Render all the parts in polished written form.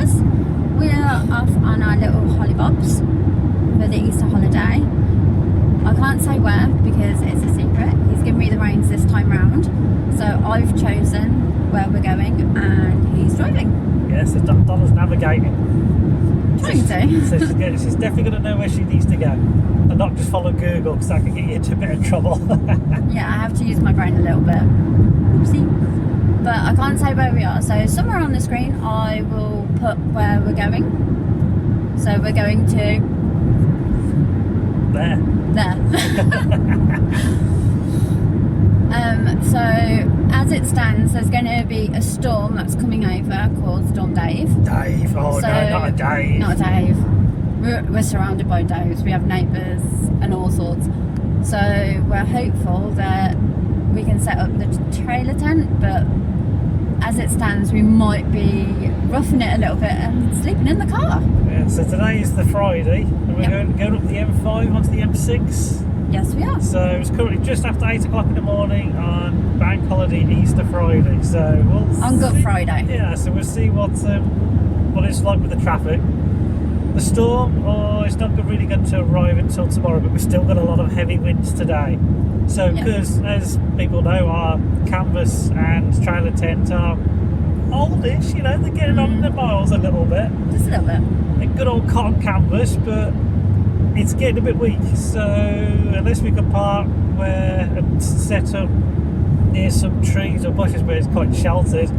us. We're off on our little hollybobs for the Easter holiday. I can't say where because it's a secret. He's given me the reins this time round, so I've chosen where we're going and he's driving. Yes, Donna's navigating. Trying to. So she's definitely going to know where she needs to go and not just follow Google, because that can get you into a bit of trouble. Yeah, I have to use my brain a little bit. Oopsie. But I can't say where we are. So somewhere on the screen I will put where we're going. So we're going to... There. So as it stands, there's going to be a storm that's coming over called Storm Dave. Dave. Oh, So, no, not a Dave. Not a Dave. We're surrounded by Daves. We have neighbours and all sorts. So we're hopeful that we can set up the trailer tent, but as it stands, we might be roughing it a little bit and sleeping in the car. Yeah, so today is the Friday, and we're going up the M5 onto the M6. Yes, we are. So it's currently just after 8 o'clock in the morning on Bank Holiday Easter Friday. So we'll On Good Friday. Yeah, so we'll see what it's like with the traffic. The storm, it's not really going to arrive until tomorrow, but we've still got a lot of heavy winds today. So because, as people know, our canvas and trailer tent are oldish, they're getting on in the miles a little bit. Just a little bit. A good old cotton canvas, but it's getting a bit weak. So unless we can park and set up near some trees or bushes where it's quite sheltered,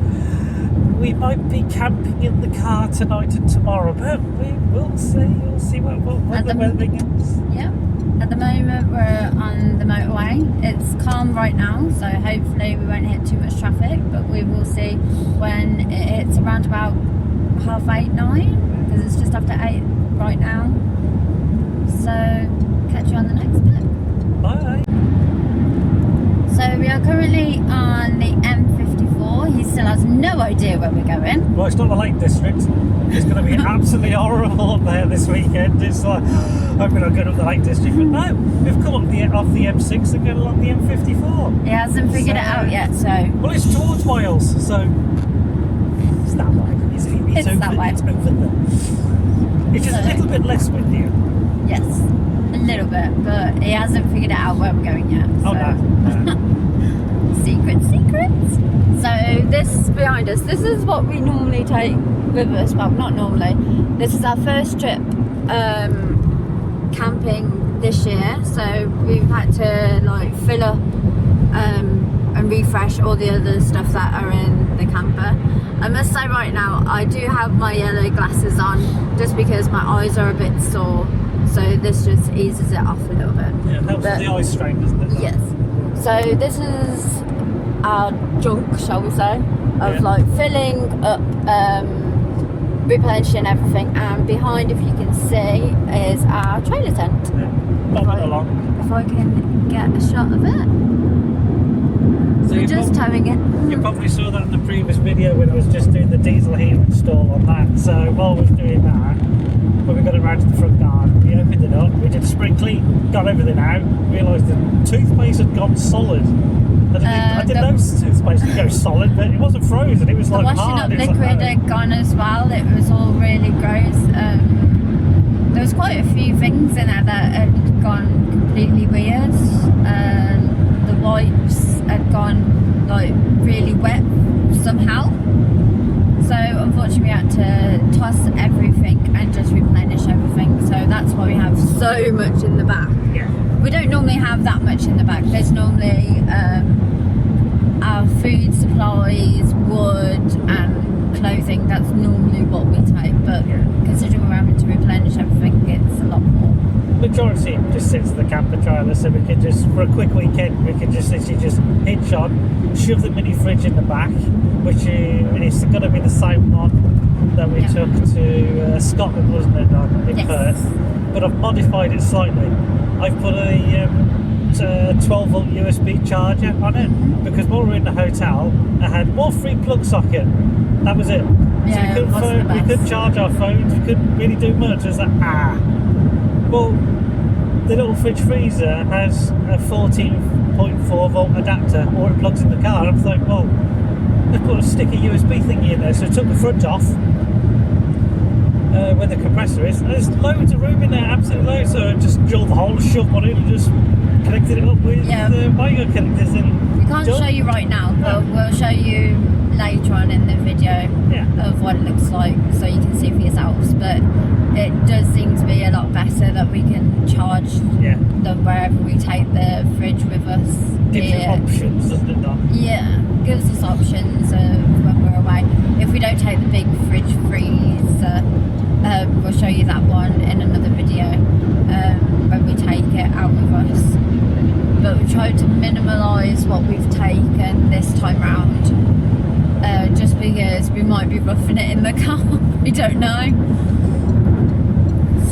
we might be camping in the car tonight and tomorrow, but we will see. We'll see what the weather is. Yeah. At the moment, we're on the motorway. It's calm right now, so hopefully we won't hit too much traffic, but we will see when it hits around about 8:30, 9, because it's just after 8 right now. So, catch you on the next bit. Bye. So, we are currently on the M54. He still has no idea where we're going. Well, it's not the Lake District. It's going to be absolutely horrible up there this weekend. It's like, hoping I'm going up the Lake District. But no, we've come up off the M6 and going along the M54. He hasn't figured it out yet, so... Well, it's towards Wales, so it's that way. It's over, that way. It's over there. It's just a little bit less windy. Yes, a little bit, but he hasn't figured out where we're going yet. So. Oh, no. Secrets. So this behind us, this is what we normally take with us. Well, not normally. This is our first trip camping this year, so we've had to fill up and refresh all the other stuff that are in the camper. I must say right now, I do have my yellow glasses on just because my eyes are a bit sore, so this just eases it off a little bit. Yeah, it helps with the eye strain, doesn't it? Yes. So this is our junk, shall we say, of filling up, replenishing everything, and behind, if you can see, is our trailer tent. Yeah. If I can get a shot of it. So we're just towing it. You probably saw that in the previous video when I was just doing the diesel heater install on that. So while I was doing that, when we got it round to the front garden, we opened it up, we did a spring clean, got everything out, realised the toothpaste had gone solid. I didn't know toothpaste would go solid, but it wasn't frozen, it was like hard. The washing up liquid had gone as well, it was all really gross. There was quite a few things in there that had gone completely weird. The wipes had gone really wet somehow. So unfortunately we had to toss everything and just replenish everything. So that's why we have so much in the back. Yeah. We don't normally have that much in the back. There's normally our food supplies, wood and clothing. That's normally what we take. But considering we're having to replenish everything, it's a lot more. Majority just sits in the camper trailer, so we can just, for a quick weekend, we can just literally just hitch on, shove the mini fridge in the back, which is going to be the same one that we took to Scotland, wasn't it, in Perth? But I've modified it slightly. I've put a 12-volt USB charger on it, because while we were in the hotel, I had one free plug socket. That was it. Yeah, so we couldn't charge our phones, we couldn't really do much. It was like, Well, the little fridge freezer has a 14.4 volt adapter, or it plugs in the car. And I'm like, well, they've put a sticky USB thingy in there, so I took the front off, where the compressor is. There's loads of room in there, absolutely loads. So I just drilled the hole, shoved one in, and just connected it up with micro connectors. And we can't show you right now, but we'll show you later on in the video of what it looks like, so you can see for yourselves. But it does seem to be a lot better that we can charge them wherever we take the fridge with us. Gives you options, doesn't it, not? Yeah, gives us options of when we're away. If we don't take the big fridge freezer, we'll show you that one in another video when we take it out with us. But we tried to minimalise what we've taken this time round, just because we might be roughing it in the car. We don't know.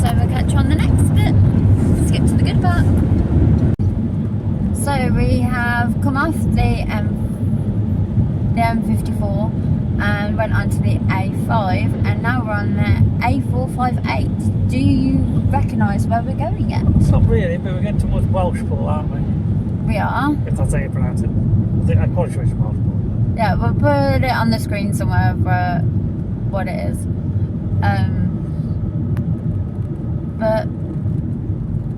So we'll catch you on the next bit. Let's get to the good part. So we have come off the M54 and went on to the A5, and now we're on the A458. Do you recognise where we're going yet? Not really, but we're getting towards Welshpool, aren't we? We are. If that's how you pronounce it. I'm quite sure it's Welshpool. Yeah, we'll put it on the screen somewhere for what it is. But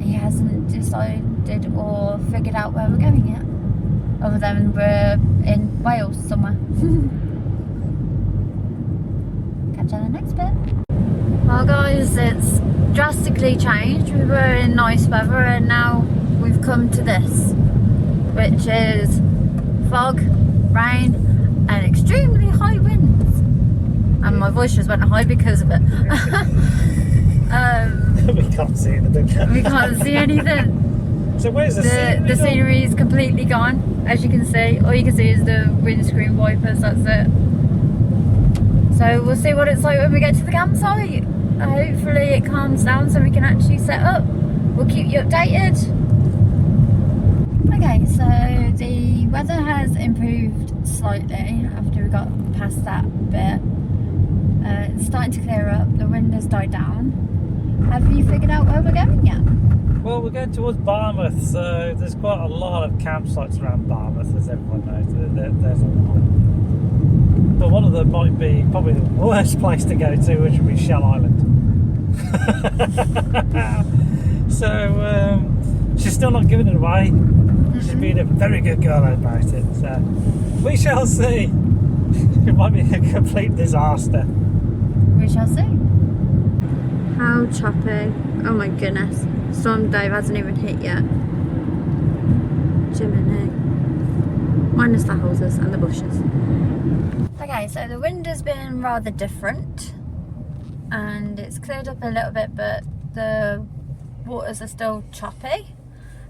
he hasn't decided or figured out where we're going yet. Other than we're in Wales somewhere. Catch you on the next bit. Well guys, it's drastically changed. We were in nice weather and now we've come to this, which is fog, rain and extremely high winds. And my voice just went high because of it. We can't see anything. We can't see anything. So where's the scenery? The scenery is completely gone, as you can see. All you can see is the windscreen wipers, that's it. So we'll see what it's like when we get to the campsite. Hopefully it calms down so we can actually set up. We'll keep you updated. Okay, so the weather has improved slightly after we got past that bit. It's starting to clear up, the wind has died down. Have you figured out where we're going yet? Well, we're going towards Barmouth, so there's quite a lot of campsites around Barmouth, as everyone knows. There's a lot. But one of them might be probably the worst place to go to, which would be Shell Island. So, she's still not giving it away. She's been a very good girl about it, so we shall see. It might be a complete disaster. We shall see. How choppy. Oh my goodness. Storm Dave hasn't even hit yet. Jiminy. Minus the houses and the bushes. Okay, so the wind has been rather different. And it's cleared up a little bit, but the waters are still choppy.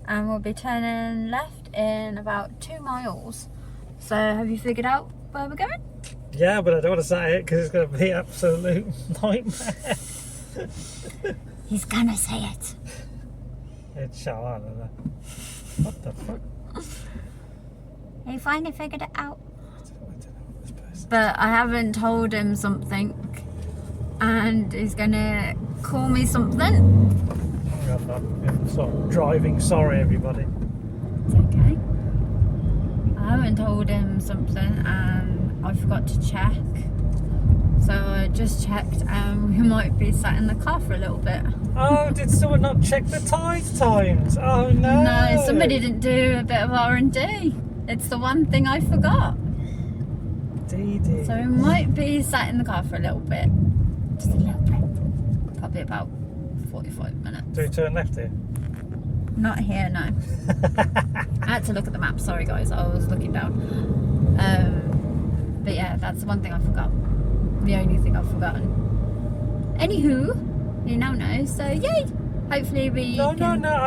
And we'll be turning left in about 2 miles. So have you figured out where we're going? Yeah, but I don't want to say it because it's going to be an absolute nightmare. He's gonna say it. It's Shell Island. What the fuck? He finally figured it out. I don't know what this person. But I haven't told him something, and he's gonna call me something. I'm sort of driving. Sorry, everybody. It's okay. I haven't told him something, and I forgot to check. So I just checked, and we might be sat in the car for a little bit. Oh, did someone not check the tide times? Oh no! No, somebody didn't do a bit of R&D. It's the one thing I forgot. Dee. So we might be sat in the car for a little bit. Just a little bit. Probably about 45 minutes. Do we turn left here? Not here, no. I had to look at the map, sorry guys, I was looking down. But yeah, that's the one thing I forgot. The only thing I've forgotten. Anywho, you now know, so yay! Hopefully we No, I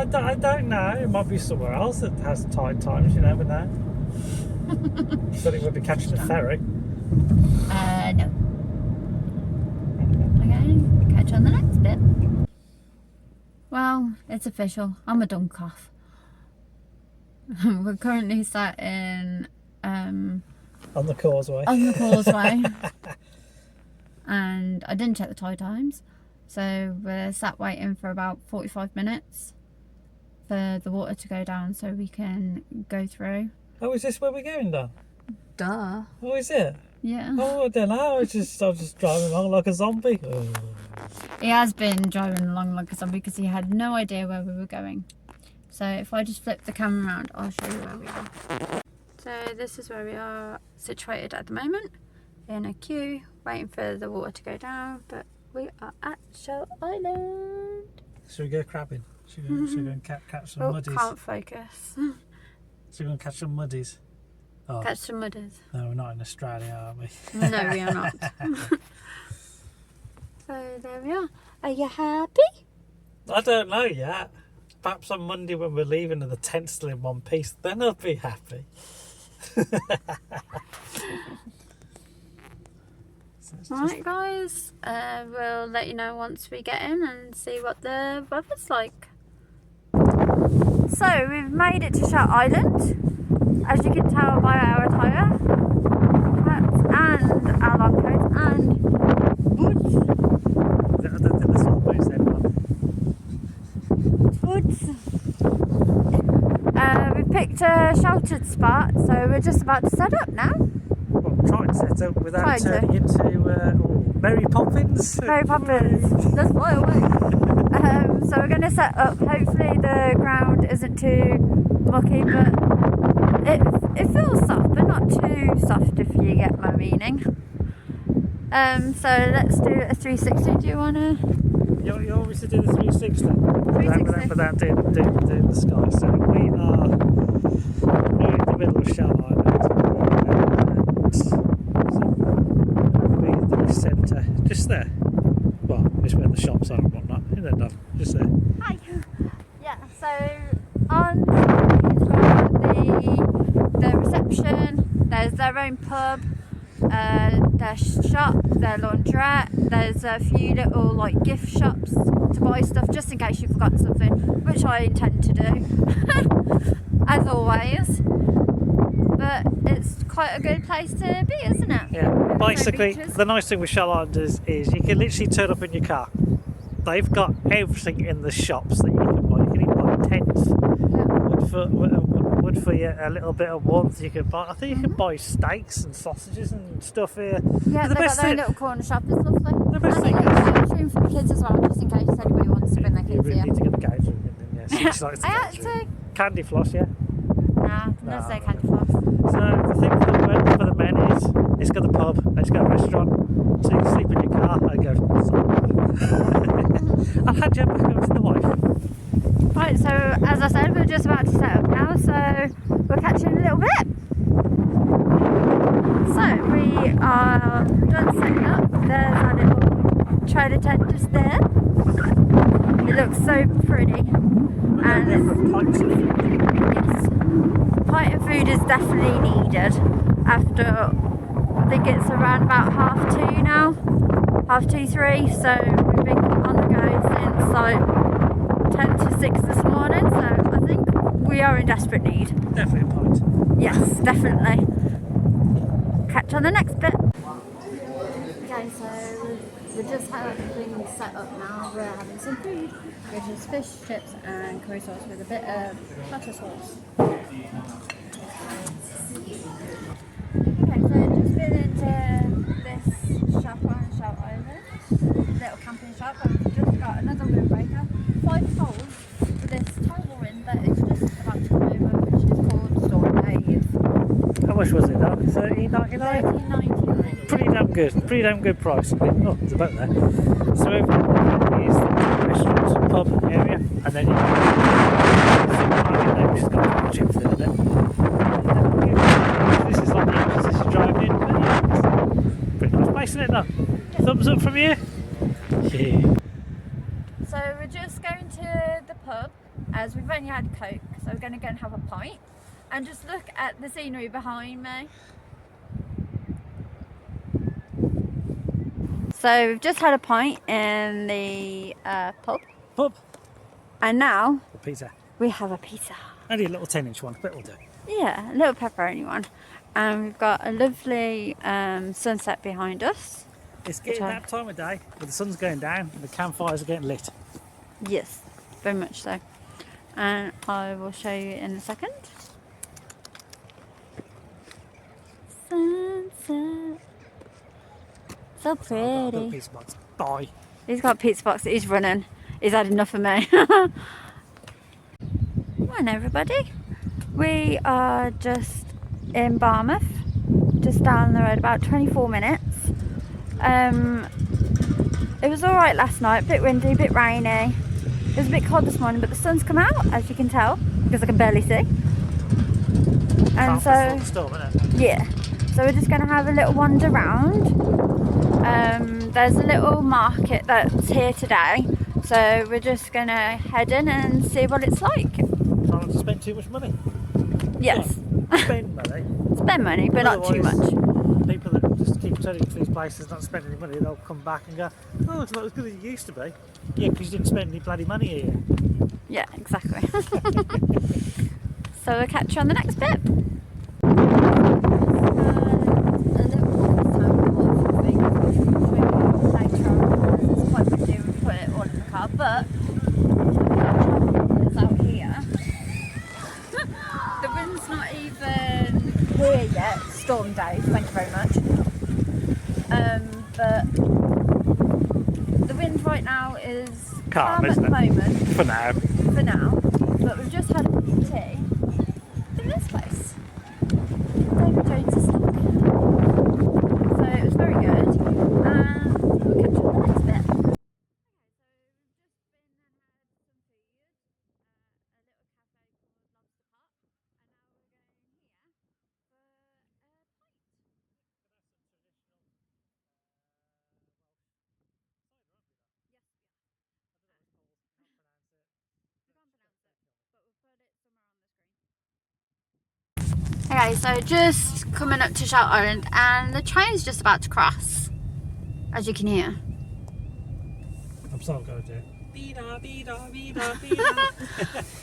don't know. It might be somewhere else that has tide times, you never know. But it would be catching a ferry. No. Okay, catch you on the next bit. Well, it's official. I'm a dunk off. We're currently sat in on the causeway. On the causeway. And I didn't check the tide times. So we're sat waiting for about 45 minutes for the water to go down so we can go through. Oh, is this where we're going, Dan? Duh. Oh, is it? Yeah. Oh, I don't know. I was just driving along like a zombie. Oh. He has been driving along like a zombie because he had no idea where we were going. So if I just flip the camera around, I'll show you where we are. So this is where we are situated at the moment, in a queue, waiting for the water to go down, but we are at Shell Island. Should we go crabbing? Should we go and catch some muddies? Can't focus. Should we go and catch some muddies? Oh. Catch some muddies. No, we're not in Australia, are we? No, we are not. So there we are. Are you happy? I don't know yet. Perhaps on Monday when we're leaving and the tent's still in one piece, then I'll be happy. Right, guys. We'll let you know once we get in and see what the weather's like. So we've made it to Shell Island, as you can tell by our attire, and our long coat and boots. I don't think that's all boots then, Boots. We've picked a sheltered spot, so we're just about to set up now. Well, try to set up without turning into Mary Poppins. Mary Poppins. Let's fly away. So we're going to set up. Hopefully the ground isn't too mucky, but it feels soft, but not too soft if you get my meaning. So let's do a 360. Do you want to? You always do the 360 without doing the sky. So we are in the middle of Shell Island, and so we're in the centre, just there. Well, just where the shops are and whatnot. Isn't it, Dom? Just there. Hi. Yeah. So on we've got the reception. There's their own pub. Their shop, their laundrette. There's a few little like gift shops to buy stuff just in case you forgot something, which I intend to do as always. But it's quite a good place to be, isn't it? Yeah. With Basically, no beaches. the nice thing with Shell Island is you can literally turn up in your car. They've got everything in the shops that you can buy. You can even buy tents, wood for you, a little bit of warmth. You can buy. I think you can buy steaks and sausages and stuff here. Yeah, they've got their own little corner shop. It's lovely. The best And thing there's room for the kids as well, just in case anybody wants to bring their You kids really here. need to get the games room in, yes. She likes the I games room. actually. Candy floss, yeah. Nah, no, say candy floss. So the thing for the men is it's got the pub, it's got a restaurant, so you can sleep in your car and go. I'll hand you back over to the wife. Right, so as I said, we're just about to set up now, so we'll catch you in a little bit. So we are done setting up. There's our little trailer tent just there. It looks so pretty. And yes, pint of food is definitely needed after, I think it's around about 2:30 now, 2:30, 3, so we've been on the go since like 10 to 6 this morning, so I think we are in desperate need. Definitely a pint. Yes, definitely. Catch on the next bit. Okay, so we're just having things set up now. We're having some food, which is fish, chips and curry sauce with a bit of tartar sauce. Okay, so just been into this shop on Shell Island, little camping shop, and we've just got another windbreaker, 5 poles for this terrible wind that is just about to come over, which is called Storm Dave. How much was it, though? $13.99? $13.99. Pretty damn good price. Oh, it's about there. So over there is the restaurant, pub area, and then you can which has got chips in it. This is like the entrance as you drive in, but yeah, it's pretty nice place, isn't it, though? Thumbs up from you? Yeah. So we're just going to the pub, as we've only had Coke, so we're going to go and have a pint and just look at the scenery behind me. So we've just had a pint in the pub, and now Pizza. we have a pizza. Only a little 10-inch one, but it'll do. Yeah, a little pepperoni one, and we've got a lovely sunset behind us. It's getting that time of day where the sun's going down and the campfires are getting lit. Yes, very much so. And I will show you in a second. Sunset. So Got a pretty. piece of box. Bye. He's got a pizza box. He's running. He's had enough of me. Come on, everybody. We are just in Barmouth, just down the road, about 24 minutes. It was alright last night, a bit windy, a bit rainy. It was a bit cold this morning, but the sun's come out, as you can tell, because I can barely see. And so, storm, isn't it? yeah, so we're just going to have a little wander round. There's a little market that's here today, so we're just going to head in and see what it's like. Try not to spend too much money. Yes. Spend money. Spend money, but not too much. People that just keep turning to these places, not spending any money, they'll come back and go, oh, it's not as good as it used to be. Yeah, because you didn't spend any bloody money here. Yeah, exactly. So we'll catch you on the next bit. But it's out here. The wind's not even here yet. Storm day, thank you very much. But the wind right now is calm at the moment. For now. For now. But we've just had a tea in this place. David Jones' stock. So it was very good. And we'll catch you on the next bit. Okay, so just coming up to Shout Island and the train's just about to cross, as you can hear. I'm so going to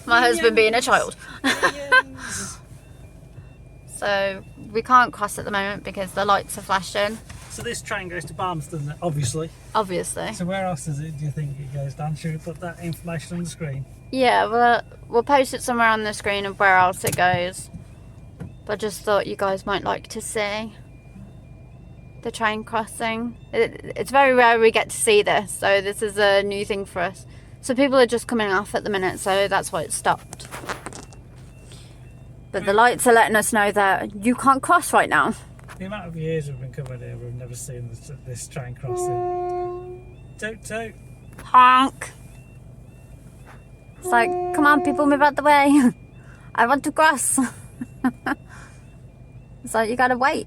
My husband being a child. So we can't cross at the moment because the lights are flashing. So this train goes to Barmouth, doesn't it? Obviously. Obviously. So where else do you think it goes, Dan? Should we put that information on the screen? Yeah, we'll post it somewhere on the screen of where else it goes. But I just thought you guys might like to see the train crossing. It's very rare we get to see this, so this is a new thing for us. So people are just coming off at the minute, so that's why it stopped. But the lights are letting us know that you can't cross right now. The amount of years we've been coming here, we've never seen this train crossing. Toot toot. Honk. It's like, come on people, move out the way. I want to cross. It's like, you gotta wait.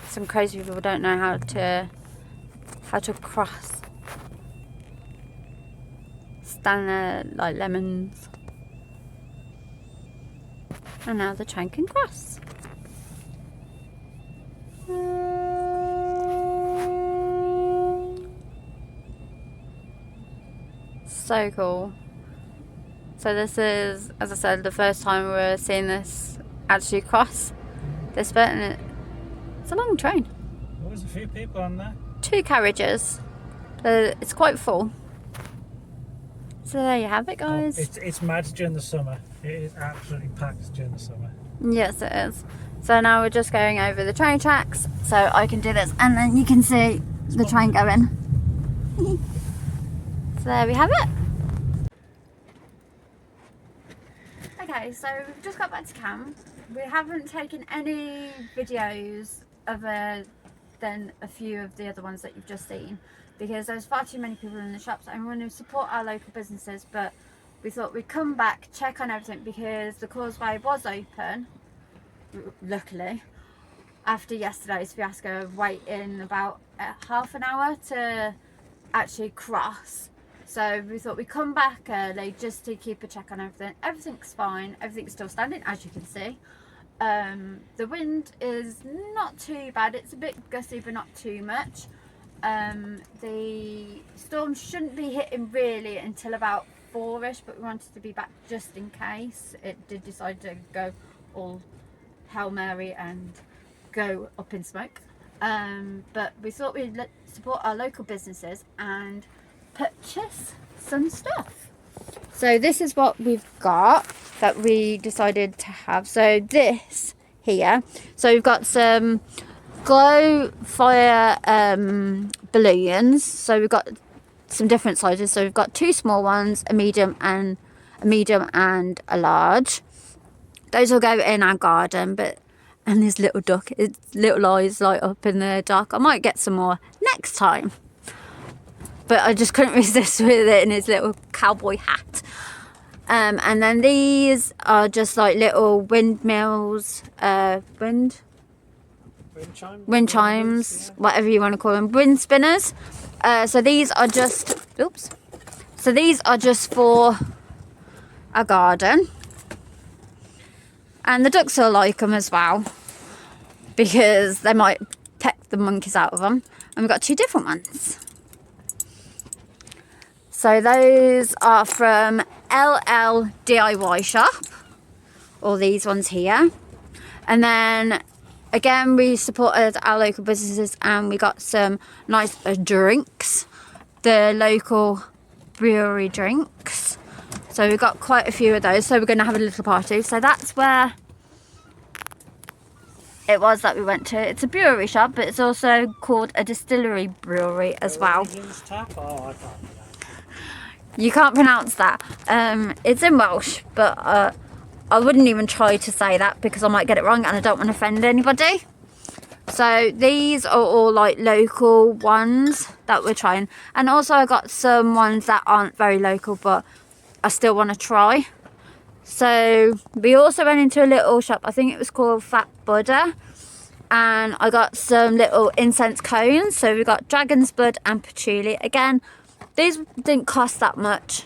Some crazy people don't know how to cross. Stand there like lemons. And now the train can cross. So cool. So this is, as I said, the first time we're seeing this actually cross this bit, and it's a long train. Well, there's a few people on there. 2 carriages. It's quite full. So there you have it, guys. Oh, it's mad during the summer. It is absolutely packed during the summer. Yes, it is. So now we're just going over the train tracks, so I can do this, and then you can see the train going. So there we have it. Okay, so we've just got back to camp. We haven't taken any videos other than a few of the other ones that you've just seen, because there's far too many people in the shops and we want to support our local businesses, but we thought we'd come back, check on everything, because the causeway was open, luckily, after yesterday's fiasco of waiting about half an hour to actually cross. So we thought we'd come back early just to keep a check on everything. Everything's fine, everything's still standing, as you can see. The wind is not too bad, it's a bit gusty but not too much. The storm shouldn't be hitting really until about 4ish, but we wanted to be back just in case it did decide to go all Hail Mary and go up in smoke. But we thought we'd support our local businesses and purchase some stuff. So this is what we've got that we decided to have. So this here, so we've got some glow fire balloons. So we've got some different sizes. So we've got 2 small ones, a medium and a large. Those will go in our garden. And this little duck, its little eyes light up in the dark. I might get some more next time. But I just couldn't resist with it in his little cowboy hat. And then these are just like little windmills, wind chimes, yeah. Whatever you want to call them, wind spinners. So these are just, So these are just for a garden. And the ducks will like them as well, because they might peck the monkeys out of them. And we've got 2 different ones. So those are from LL DIY Shop, all these ones here. And then again, we supported our local businesses and we got some nice drinks, the local brewery drinks. So we got quite a few of those. So we're going to have a little party. So that's where it was that we went to. It's a brewery shop, but it's also called a distillery brewery as well. You can't pronounce that. It's in Welsh, but I wouldn't even try to say that because I might get it wrong and I don't want to offend anybody. So these are all like local ones that we're trying. And also I got some ones that aren't very local, but I still want to try. So we also went into a little shop, I think it was called Fat Buddha. And I got some little incense cones. So we got dragon's blood and patchouli. Again, these didn't cost that much.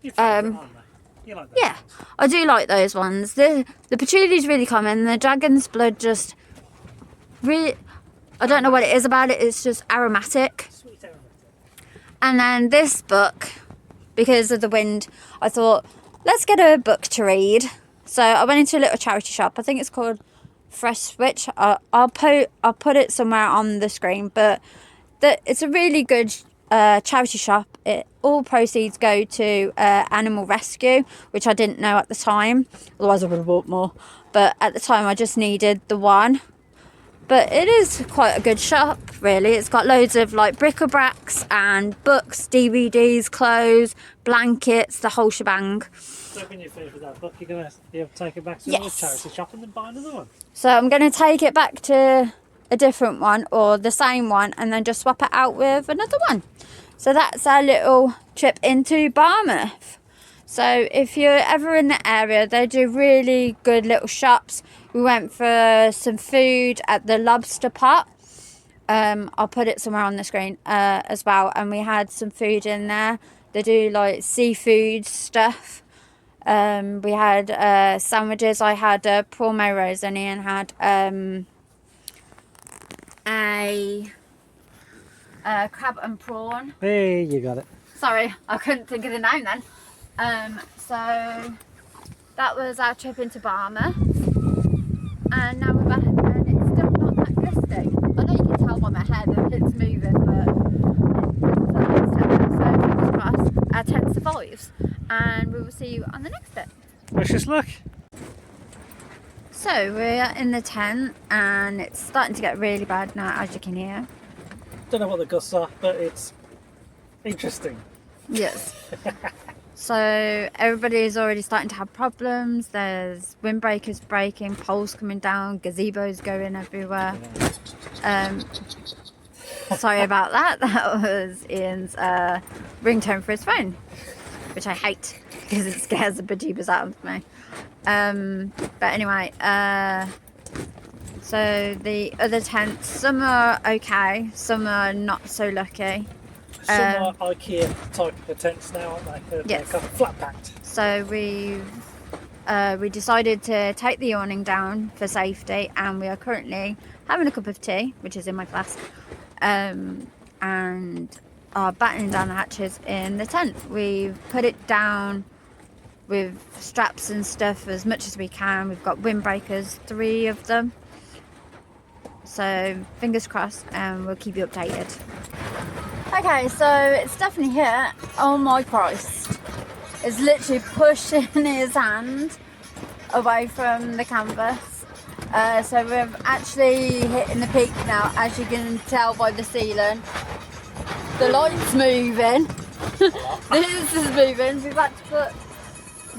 You like those yeah, ones. I do like those ones. The patchouli is really common. The dragon's blood just really, I don't know what it is about it. It's just aromatic. Sweet aromatic. And then this book, because of the wind, I thought, let's get a book to read. So I went into a little charity shop. I think it's called Fresh Switch. I'll put it somewhere on the screen. But it's a really good charity shop. All proceeds go to animal rescue, which I didn't know at the time. Otherwise I would have bought more. But at the time I just needed the one. But it is quite a good shop, really. It's got loads of like bric-a-bracs and books, DVDs, clothes, blankets, the whole shebang. So when you finish with that book, you're going to take it back to another charity shop and then buy another one? So I'm going to take it back to a different one or the same one and then just swap it out with another one. So that's our little trip into Barmouth. So if you're ever in the area, they do really good little shops. We went for some food at the Lobster Pot. I'll put it somewhere on the screen as well. And we had some food in there. They do like seafood stuff. We had sandwiches. I had prawn mayo rose and Ian had a crab and prawn. Hey, you got it. Sorry, I couldn't think of the name then. So that was our trip into Barmouth. And now we're back and it's still not that gusty. I know you can tell by my hair that it's moving, but so fingers crossed our tent survives. And we will see you on the next bit. Let's just look. So we're in the tent and it's starting to get really bad now, as you can hear. Don't know what the gusts are, but it's interesting. Yes. So everybody's already starting to have problems. There's windbreakers breaking, poles coming down, gazebos going everywhere. Sorry about that. That was Ian's ringtone for his phone, which I hate because it scares the bejeebers out of me. But anyway, so the other tents, some are okay, some are not so lucky. Some are IKEA type of tents now, aren't they? They're yes. kind of flat packed. So we decided to take the awning down for safety, and we are currently having a cup of tea, which is in my flask, and are battening down the hatches in the tent. We've put it down with straps and stuff as much as we can. We've got windbreakers, 3 of them. So fingers crossed, and we'll keep you updated. Okay, so it's definitely here. Oh my Christ. It's literally pushing his hand away from the canvas. So we're actually hitting the peak now, as you can tell by the ceiling. The light's moving. This is moving. We've had to put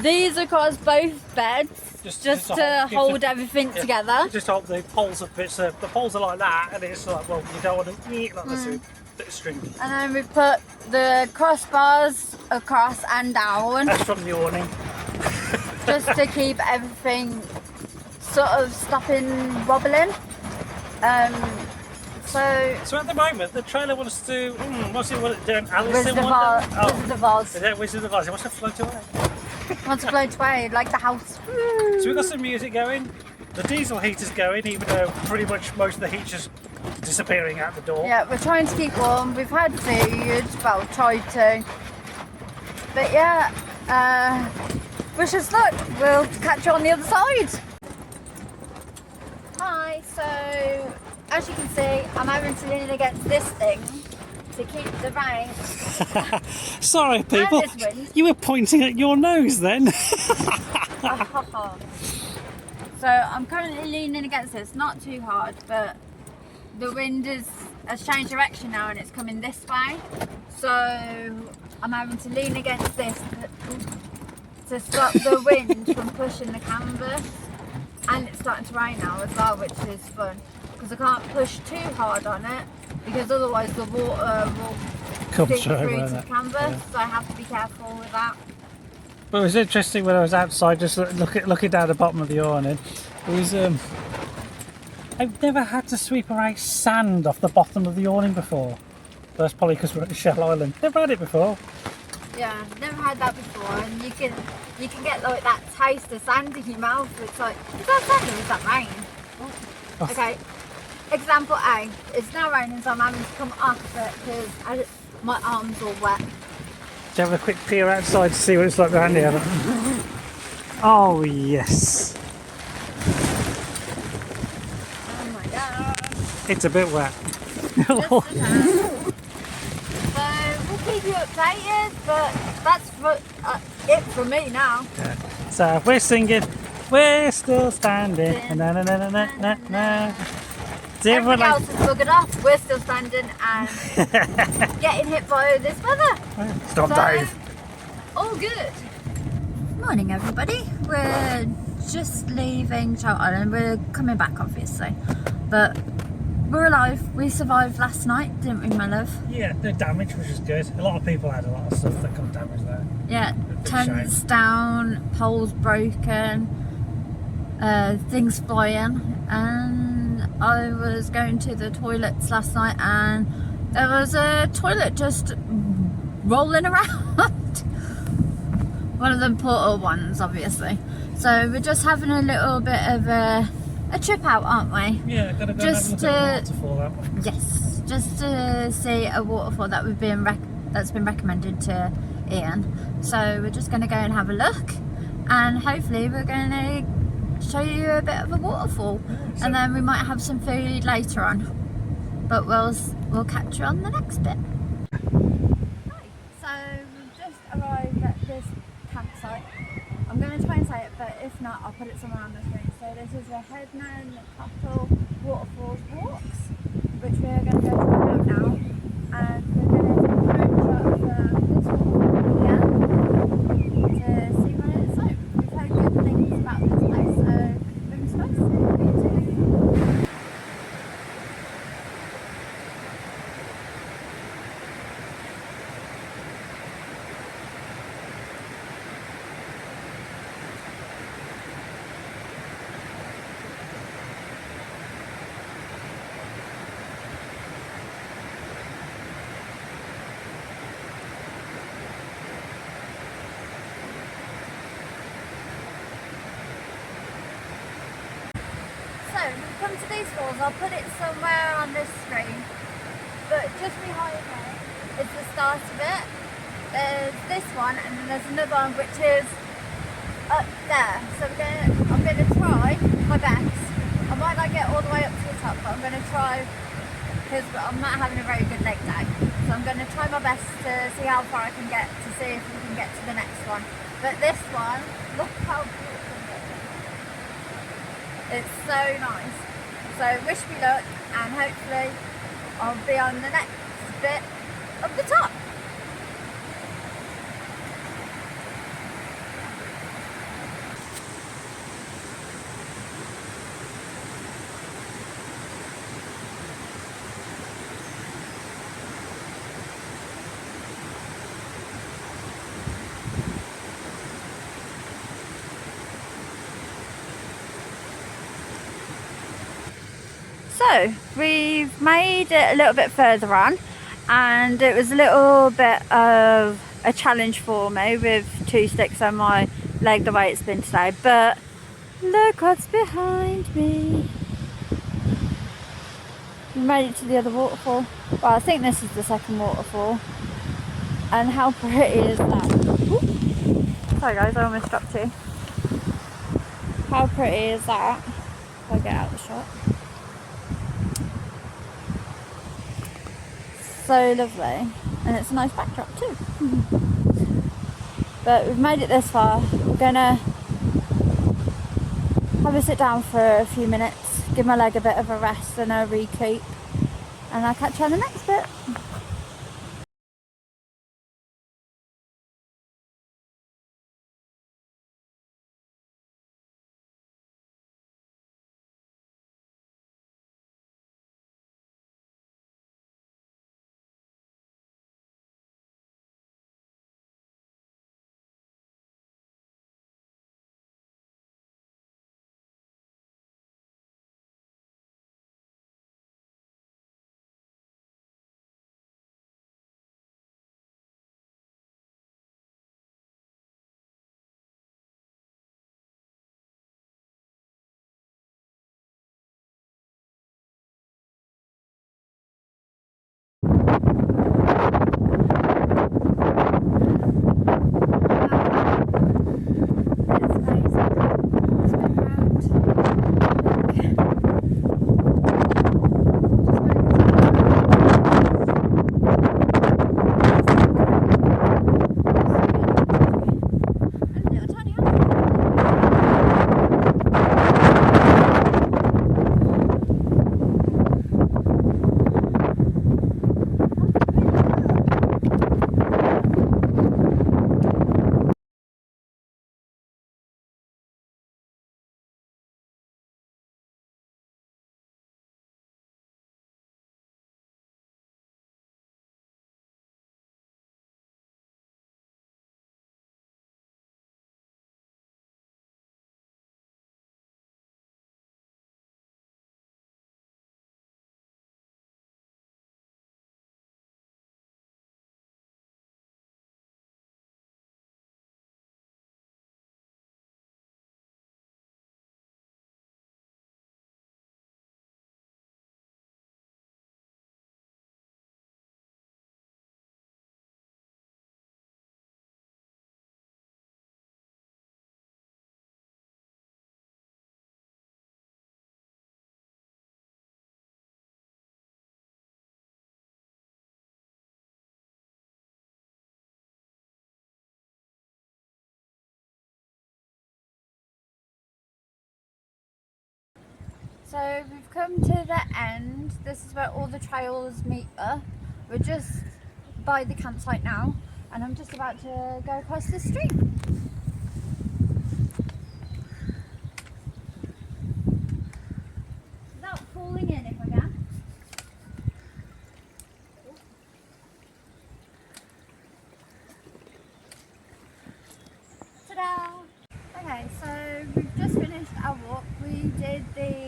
these across both beds just to hold everything together. Just hold the poles up. The poles are like that, and it's like, well, you don't want to like this bit of string. And then we put the crossbars across and down. That's from the awning. Just to keep everything sort of stopping wobbling. So at the moment, the trailer wants to what's it doing? Alice Wizard in of Wonderland? Oz. Wizard of Oz. Is it Wizard of Oz? It wants to float away. Wants to float away like the house. So we've got some music going. The diesel heater's going, even though pretty much most of the heat's just disappearing out the door. Yeah, we're trying to keep warm. We've had food, well, tried to. But yeah, wish us luck. We'll catch you on the other side. Hi, so as you can see, I'm having to lean against this thing to keep the rain. Sorry, people. And this wind. You were pointing at your nose then. So I'm currently leaning against this, not too hard, but the wind has changed direction now and it's coming this way. So I'm having to lean against this to stop the wind from pushing the canvas. And it's starting to rain now as well, which is fun, because I can't push too hard on it, because otherwise the water will seep through to the canvas, so I have to be careful with that. But it was interesting when I was outside, just looking down the bottom of the awning. It was I've never had to sweep away sand off the bottom of the awning before. That's probably because we're at Shell Island. Never had it before. Yeah, never had that before, and you can get like that taste of sand in your mouth. It's like, is that sand or is that rain? Oh. Okay, example A. It's now raining, so I'm having to come off it because my arms are wet. Do you have a quick peer outside to see what it's like around here? Oh yes. Oh my god. It's a bit wet. Just a tad. So we'll keep you updated, but that's it from me now. Yeah. So we're singing, we're still standing. Na, na, na, na, na, na, na. Everything else is buggered off. We're still standing and getting hit by this weather. Stop, Dave. All good. Morning, everybody. We're just leaving Shell Island. We're coming back, obviously, but we're alive. We survived last night, didn't we, my love? Yeah, no damage, which is good. A lot of people had a lot of stuff that got damaged there. Yeah, tents down, poles broken, things flying, and I was going to the toilets last night and there was a toilet just rolling around. One of them portal ones, obviously. So we're just having a little bit of a trip out, aren't we? Yeah, gotta go just and have a look at the waterfall, haven't we? Yes, just to see a waterfall that that's been recommended to Ian. So we're just going to go and have a look, and hopefully we're going to show you a bit of a waterfall, and then we might have some food later on. But we'll catch you on the next bit. So we've just arrived at this campsite. I'm going to try and say it, but if not, I'll put it somewhere on the screen. So this is the Headman Couple Waterfalls Walks, which we're going to go try out now. And we're going to take a drone shot from this waterfall here to see what it is like. We've heard good things about this place, so we're supposed to be too. So we've come to these falls. I'll put it somewhere on this screen, but just behind me is the start of it. There's this one, and then there's another one which is up there. So I'm going to try my best. I might not get all the way up to the top, but I'm going to try, because I'm not having a very good leg day. So I'm going to try my best to see how far I can get, to see if we can get to the next one. But this one, look how beautiful it is. It's so nice. So wish me luck, and hopefully I'll be on the next bit of the top. So we've made it a little bit further on, and it was a little bit of a challenge for me with 2 sticks on my leg the way it's been today, but look what's behind me. We made it to the other waterfall. Well, I think this is the second waterfall, and how pretty is that? Ooh. Sorry guys, I almost dropped you. How pretty is that? If I get out the shot. So lovely, and it's a nice backdrop too. But we've made it this far. We're gonna have a sit down for a few minutes, give my leg a bit of a rest and a recoup, and I'll catch you on the next bit. So we've come to the end. This is where all the trails meet up. We're just by the campsite now, and I'm just about to go across the street. Without falling in if I can. Ta-da! Okay, so we've just finished our walk. We did the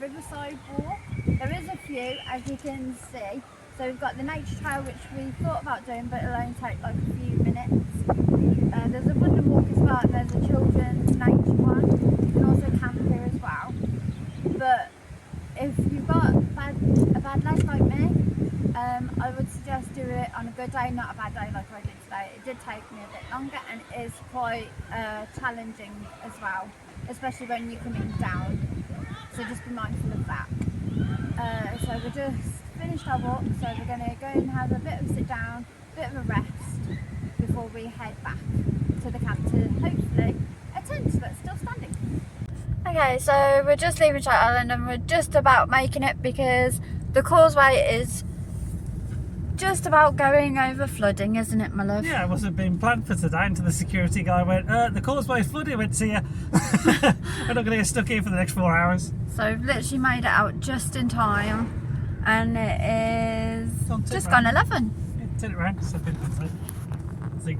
riverside walk. There is a few, as you can see. So we've got the nature trail, which we thought about doing, but it'll only take like a few minutes. There's a wooden walk as well, and there's a children's nature one. You can also camp here as well. But if you've got a bad leg like me, I would suggest do it on a good day, not a bad day like I did today. It did take me a bit longer, and it is quite challenging as well, especially when you're coming down. So just be mindful of that. So we just finished our walk, so we're going to go and have a bit of a sit down, a bit of a rest before we head back to the camp to hopefully a tent that's still standing. Okay, so we're just leaving Chat Island and we're just about making it because the causeway is just about going over flooding, isn't it, my love? Yeah, it wasn't been planned for today until the security guy went, the causeway's flooded, went to you. We're not going to get stuck here for the next 4 hours. So we've literally made it out just in time and it is just gone 11. Yeah, turn it around.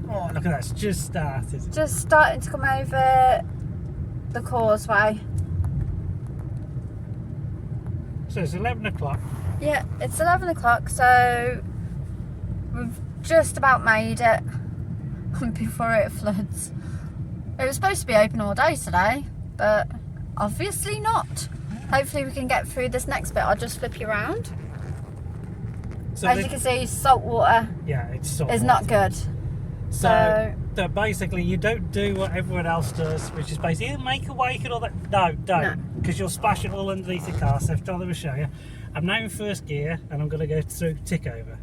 Oh, look at that, it's just started. Just starting to come over the causeway. So it's 11 o'clock. Yeah, it's 11 o'clock, so we've just about made it before it floods. It was supposed to be open all day today, but obviously not. Hopefully we can get through this next bit. I'll just flip you around. So as you can see, salt water yeah, it's salt is water. Not good. So basically you don't do what everyone else does, which is basically make a wake and all that. No, don't, because you'll splash it all underneath the car. So I'll never show you. I'm now in first gear and I'm going to go through tick over.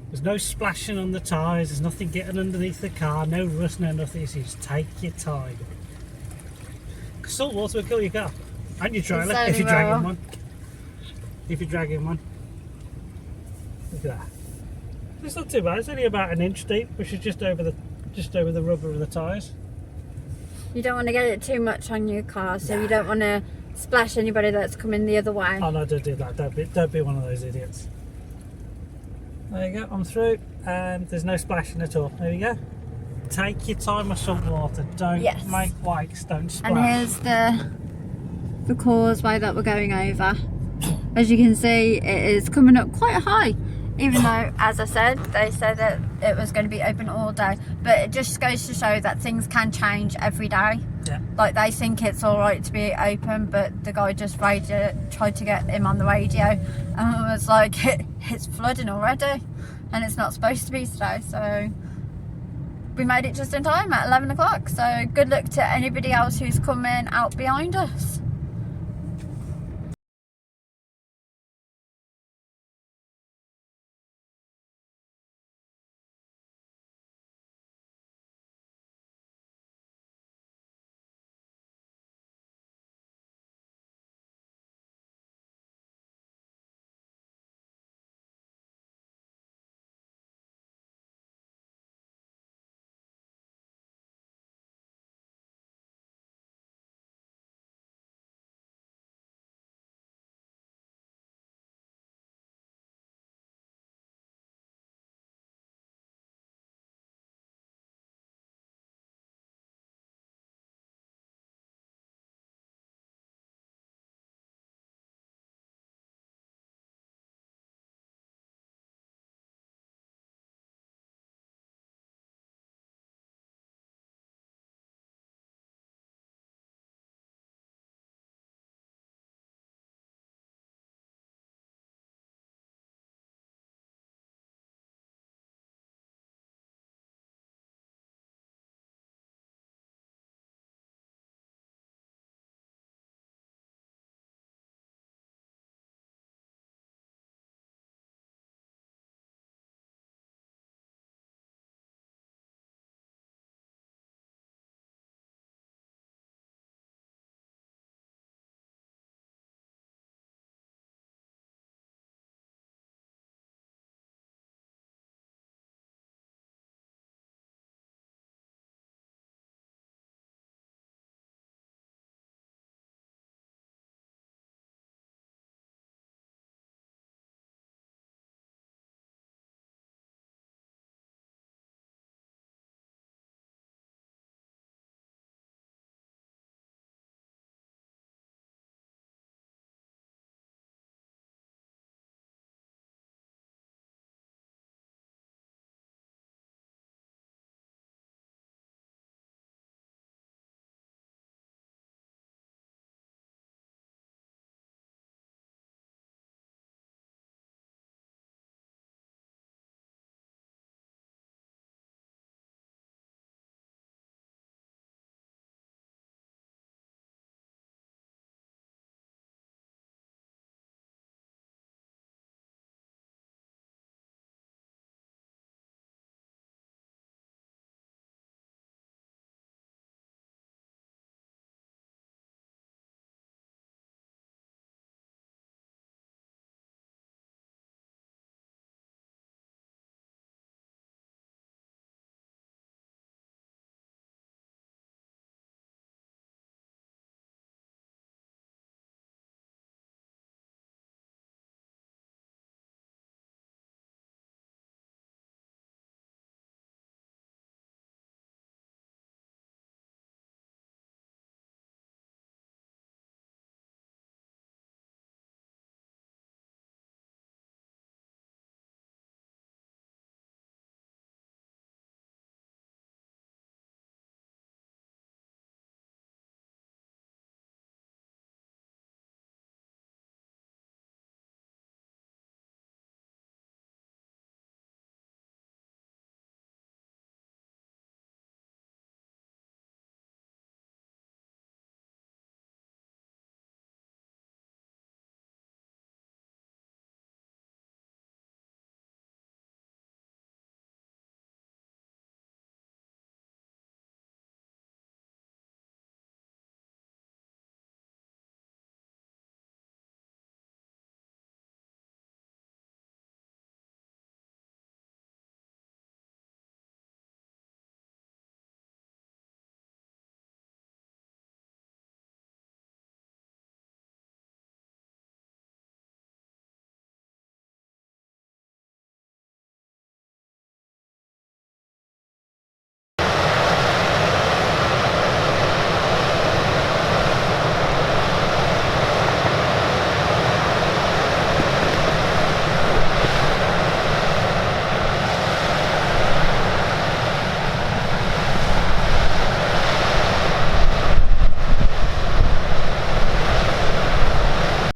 There's no splashing on the tyres, there's nothing getting underneath the car, no rust, no nothing, so you just take your time. Because salt water will kill your car. And your trailer, if you're dragging one. If you're dragging one. Look at that. It's not too bad, it's only about an inch deep, which is just over the rubber of the tyres. You don't want to get it too much on your car, so you don't want to splash anybody that's coming the other way. Oh no, don't do that, don't be one of those idiots. There you go, I'm through, and there's no splashing at all. There you go. Take your time with salt water, don't make wakes, don't splash. And here's the causeway that we're going over. As you can see, it is coming up quite high, even though, as I said, they said that it was going to be open all day. But it just goes to show that things can change every day. Yeah. Like, they think it's all right to be open, but the guy just tried to get him on the radio and was like, it's flooding already and it's not supposed to be today. So we made it just in time at 11 o'clock. So good luck to anybody else who's coming out behind us.